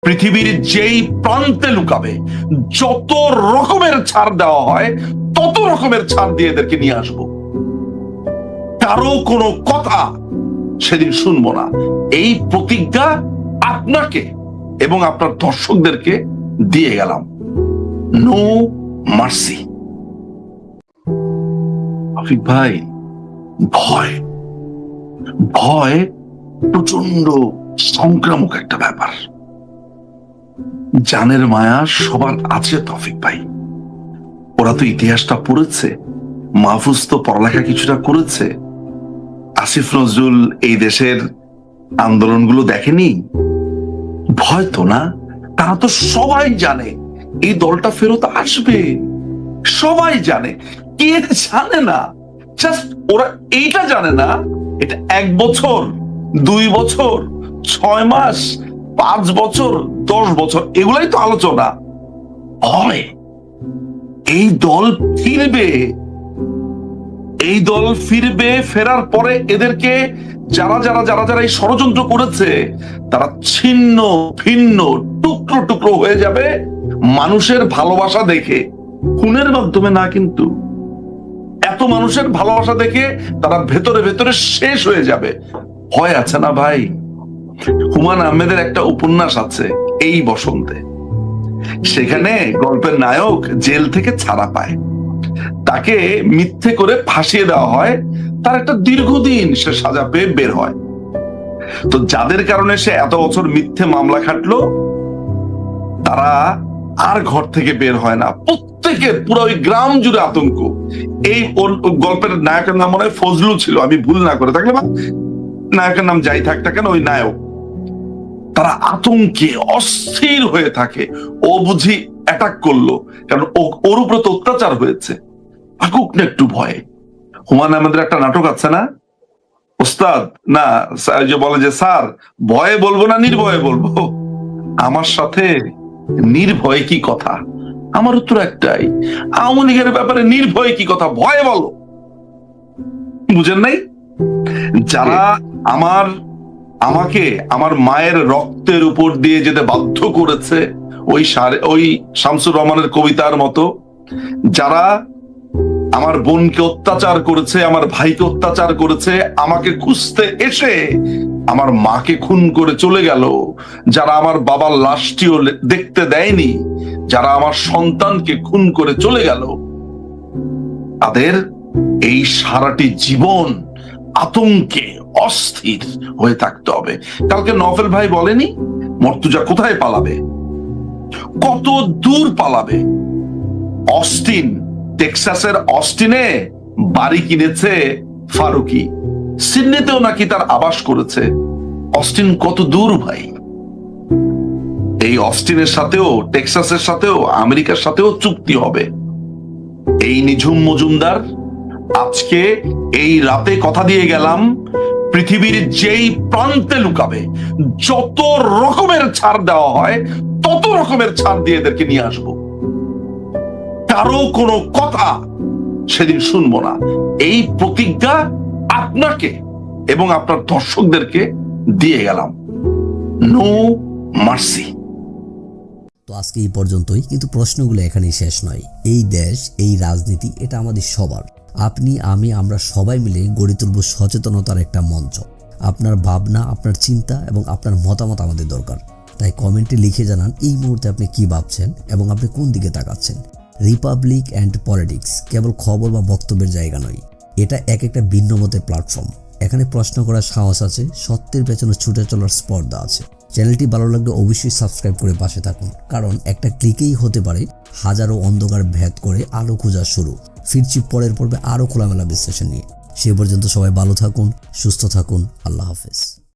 পৃথিবীর যেই প্রান্তে লুকাবে যত রকমের ছাড় দেওয়া হয় তত রকমের ছাড় দিয়ে এদেরকে নিয়ে আসবো। কারো কোনো কথা সেদিন শুনবো না। এই প্রতিজ্ঞা আপনাকে এবং আপনার দর্শকদেরকে দিয়ে গেলাম। No mercy. আফিক ভাই, ভয় ভয় প্রচন্ড সংক্রামক একটা ব্যাপার। জানের মায়া সবার আছে তৌফিক ভাই। ওরা তো ইতিহাসটা পড়েছে, মাহফুজ তো পড়ালেখা কিছুটা করেছে, আসিফ নজরুল এই দেশের আন্দোলনগুলো দেখেনি। ভয় তো না, তারা তো সবাই জানে এই দলটা ফেরত আসবে, সবাই জানে। কে জানে না? জাস্ট ওরা এইটা জানে না এটা 1 বছর, 2 বছর, 6 মাস, 5 বছর, 10 বছর, এগুলাই তো আলোচনা হয়। এই দল ফিরবে, এই দল ফিরবে। ফেরার পরে এদেরকে যারা যারা যারা যারা এই ষড়যন্ত্র করেছে তারা ছিন্ন ভিন্ন টুকরো টুকরো হয়ে যাবে মানুষের ভালোবাসা দেখে, খুনের মাধ্যমে না। কিন্তু এত মানুষের ভালোবাসা দেখে তারা ভেতরে ভেতরে শেষ হয়ে যাবে। ভয় আছে না ভাই? হুমায়ূন আহমেদের একটা উপন্যাস আছে এই বসন্তে, সেখানে গল্পের নায়ক জেল থেকে ছাড়া পায়, তাকে মিথ্যে করে ফাঁসিয়ে দেওয়া হয়, তার একটা দীর্ঘদিন সে সাজা পেয়ে বের হয়। তো যাদের কারণে সে এত বছর মিথ্যে মামলা খাটলো তারা আর ঘর থেকে বের হয় না। প্রত্যেকের পুরো ওই গ্রাম জুড়ে আতঙ্ক। এই গল্পের নায়কের নাম মনে হয় ফজলু ছিল, আমি ভুল না করে থাকলে, নায়কের নাম যাই থাক না কেন, ওই নায়ক। তারা আতঙ্কে অস্থির হয়ে থাকে। ও বুঝি অ্যাটাক করলো, কারণ ওর উপরে তো অত্যাচার হয়েছে, থাকুক না একটু ভয়ে। হুমায়ূন আহমেদের একটা নাটক আছে না, ওস্তাদ না, যে বলে যে স্যার ভয়ে বলবো না নির্ভয়ে বলবো? আমার সাথে নির্ভয়ে কি কথা? আমার উত্তর একটাই, আওয়ামী লীগের ব্যাপারে নির্ভয়ে কি কথা, ভয়ে বলো। বুঝেন নাই? যারা আমাকে আমার মায়ের রক্তের উপর দিয়ে যেতে বাধ্য করেছে, ওই শামসুর রহমানের কবিতার মতো, যারা আমার বোনকে অত্যাচার করেছে, আমার ভাইকে অত্যাচার করেছে, আমাকে খুঁজতে এসে আমার মাকে খুন করে চলে গেল, যারা আমার বাবার লাশটিও দেখতে দেয়নি, যারা আমার সন্তানকে খুন করে চলে গেল, তাদের এই সারাটি জীবন আতঙ্কে অস্থির হয়ে থাকতে হবে। কালকে নফেল ভাই বলেনি মর্তুজা কোথায় পালাবে, কত দূর পালাবে? অস্টিন, টেক্সাসের অস্টিনে বাড়ি কিনেছে ফারুকি, সিডনিতেও নাকি তার আবাস করেছে। অস্টিন কত দূর ভাই? এই অস্টিনের সাথেও, টেক্সাসের সাথেও, আমেরিকার সাথেও চুক্তি হবে। এই নিঝুম মজুমদার আজকে এই রাতে কথা দিয়ে গেলাম, পৃথিবীর যেই প্রান্তে লুকাবে যত রকমের ছাড় দেওয়া হয় তত রকমের ছাড় দিয়ে এদেরকে নিয়ে আসবো। কারো কোনো কথা সেদিন শুনবো না। এই প্রতিজ্ঞা আপনাকে এবং আপনার দর্শকদেরকে দিয়ে গেলাম। No mercy. তো আজকে এই পর্যন্তই, কিন্তু প্রশ্নগুলো এখানেই শেষ নয়। এই দেশ, এই রাজনীতি, এটা আমাদের সবার। আপনি, আমি, আমরা সবাই মিলে গড়ে তুলব সচেতনতার একটা মঞ্চ। আপনার ভাবনা, আপনার চিন্তা এবং আপনার মতামত আমাদের দরকার। তাই কমেন্টে লিখে জানান এই মুহূর্তে আপনি কি ভাবছেন এবং আপনি কোন দিকে তাকাচ্ছেন। রিপাবলিক অ্যান্ড পলিটিক্স কেবল খবর বা বক্তব্যের জায়গা নয়, এটা একটা ভিন্ন মতের প্ল্যাটফর্ম। এখানে প্রশ্ন করার সাহস আছে, সত্যের পেছনে ছুটে চলার স্পর্ধা আছে। চ্যানেলটি ভালো লাগলে অবশ্যই সাবস্ক্রাইব করে পাশে থাকুন, কারণ একটা ক্লিকেই হতে পারে হাজারো অন্ধকার ভেদ করে আলো খোঁজা শুরু। ফিরছি পরের পর্বে আরো খোলামেলা বিশ্লেষণ নিয়ে। সে পর্যন্ত সবাই ভালো থাকুন, সুস্থ থাকুন। আল্লাহ হাফেজ।